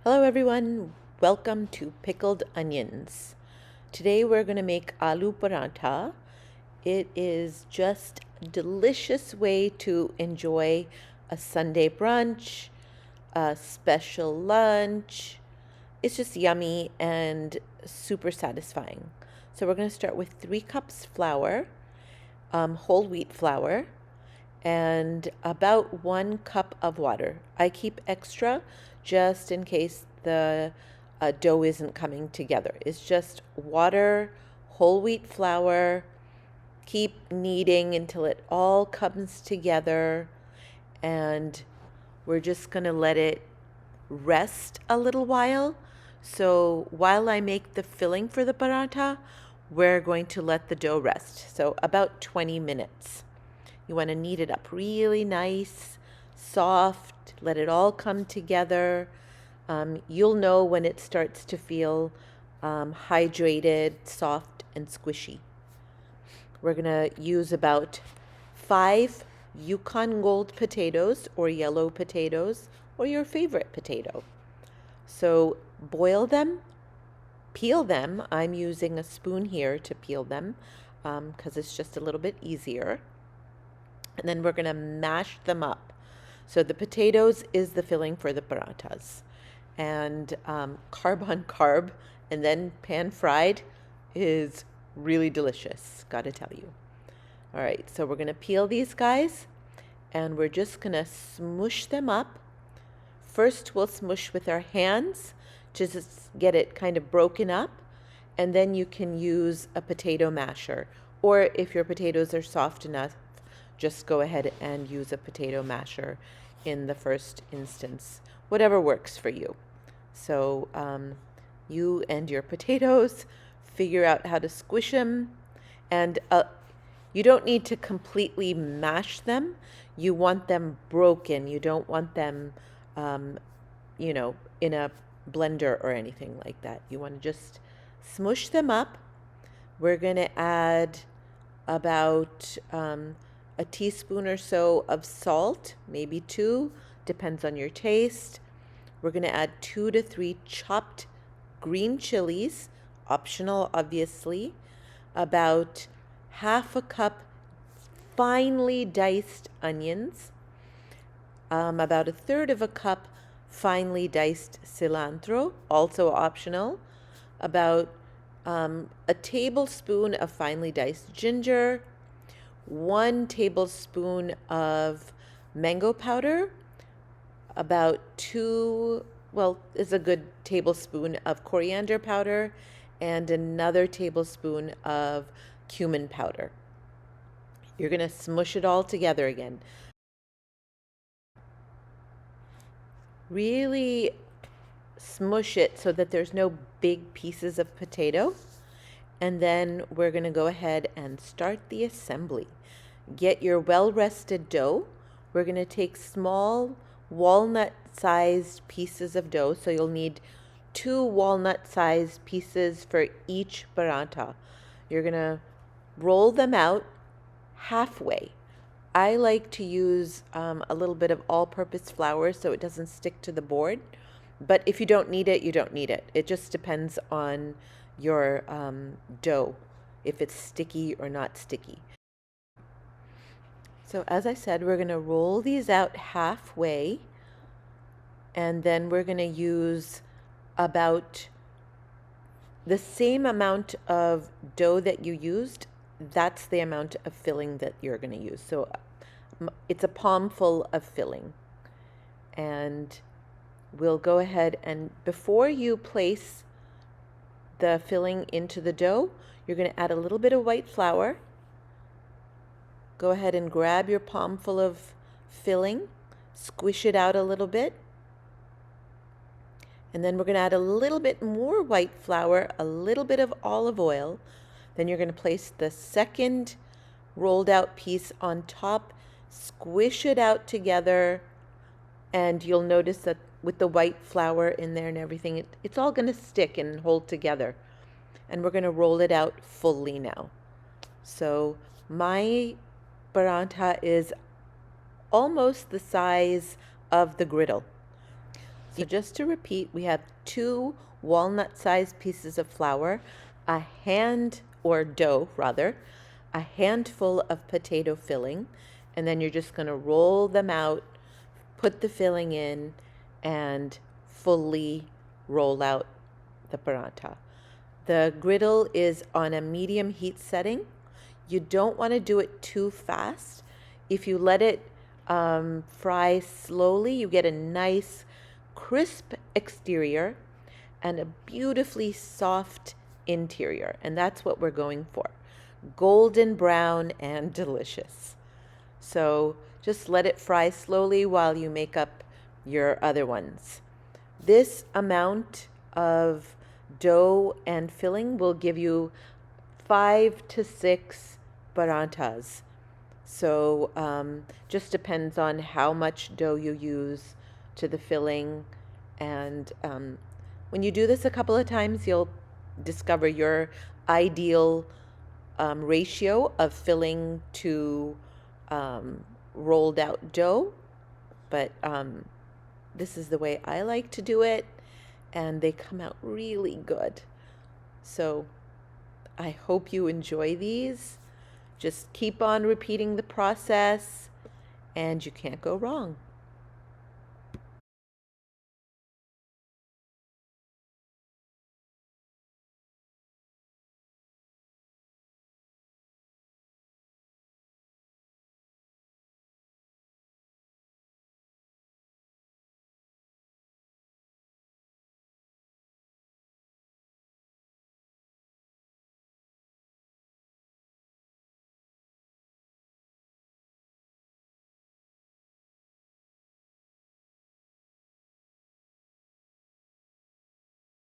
Hello everyone, welcome to Pickled Onions. Today we're going to make aloo paratha. It is just a delicious way to enjoy a Sunday brunch, a special lunch. It's just yummy and super satisfying. So we're going to start with 3 cups flour, whole wheat flour, and about 1 cup of water. I keep extra just in case the dough isn't coming together. It's just water, whole wheat flour. Keep kneading until it all comes together, and we're just going to let it rest a little while. So while I make the filling for the paratha, we're going to let the dough rest. So about 20 minutes. You want to knead it up really nice, soft, let it all come together. You'll know when it starts to feel hydrated, soft, and squishy. We're going to use about 5 Yukon Gold potatoes or yellow potatoes or your favorite potato. So boil them, peel them. I'm using a spoon here to peel them because it's just a little bit easier. And then we're going to mash them up. So the potatoes is the filling for the parathas. And carb on carb and then pan fried is really delicious, gotta tell you. All right, so we're going to peel these guys and we're just going to smush them up. First, we'll smush with our hands to just get it kind of broken up. And then you can use a potato masher. Or if your potatoes are soft enough, just go ahead and use a potato masher in the first instance, whatever works for you. So you and your potatoes figure out how to squish them, and you don't need to completely mash them. You want them broken. You don't want them, in a blender or anything like that. You want to just smush them up. We're going to add about a teaspoon or so of salt, maybe 2, depends on your taste. We're going to add 2 to 3 chopped green chilies, optional obviously, about half a cup finely diced onions, about 1/3 of a cup finely diced cilantro, also optional, about a tablespoon of finely diced ginger, 1 tablespoon of mango powder, about 2, is a good tablespoon of coriander powder, and another tablespoon of cumin powder. You're going to smush it all together again. Really smush it so that there's no big pieces of potato. And then we're going to go ahead and start the assembly. Get your well-rested dough. We're going to take small walnut-sized pieces of dough. So you'll need 2 walnut-sized pieces for each paratha. You're going to roll them out halfway. I like to use a little bit of all-purpose flour so it doesn't stick to the board. But if you don't need it, you don't need it. It just depends on your dough, if it's sticky or not sticky. So as I said, we're going to roll these out halfway, and then we're going to use about the same amount of dough that you used. That's the amount of filling that you're going to use. So it's a palmful of filling. And we'll go ahead and before you place the filling into the dough, you're going to add a little bit of white flour. Go ahead and grab your palmful of filling, squish it out a little bit, and then we're going to add a little bit more white flour, a little bit of olive oil. Then you're going to place the second rolled out piece on top, squish it out together, and you'll notice that with the white flour in there and everything, it's all going to stick and hold together. And we're going to roll it out fully now. So my paratha is almost the size of the griddle. So just to repeat, we have 2 walnut-sized pieces of flour, a hand, or dough rather, a handful of potato filling, and then you're just going to roll them out, put the filling in, and fully roll out the paratha. The griddle is on a medium heat setting. You don't want to do it too fast. If you let it fry slowly, you get a nice crisp exterior and a beautifully soft interior. And that's what we're going for. Golden brown and delicious. So just let it fry slowly while you make up your other ones. This amount of dough and filling will give you 5 to 6 parathas. So just depends on how much dough you use to the filling. And when you do this a couple of times, you'll discover your ideal ratio of filling to rolled out dough. But this is the way I like to do it, and they come out really good. So I hope you enjoy these. Just keep on repeating the process, and you can't go wrong.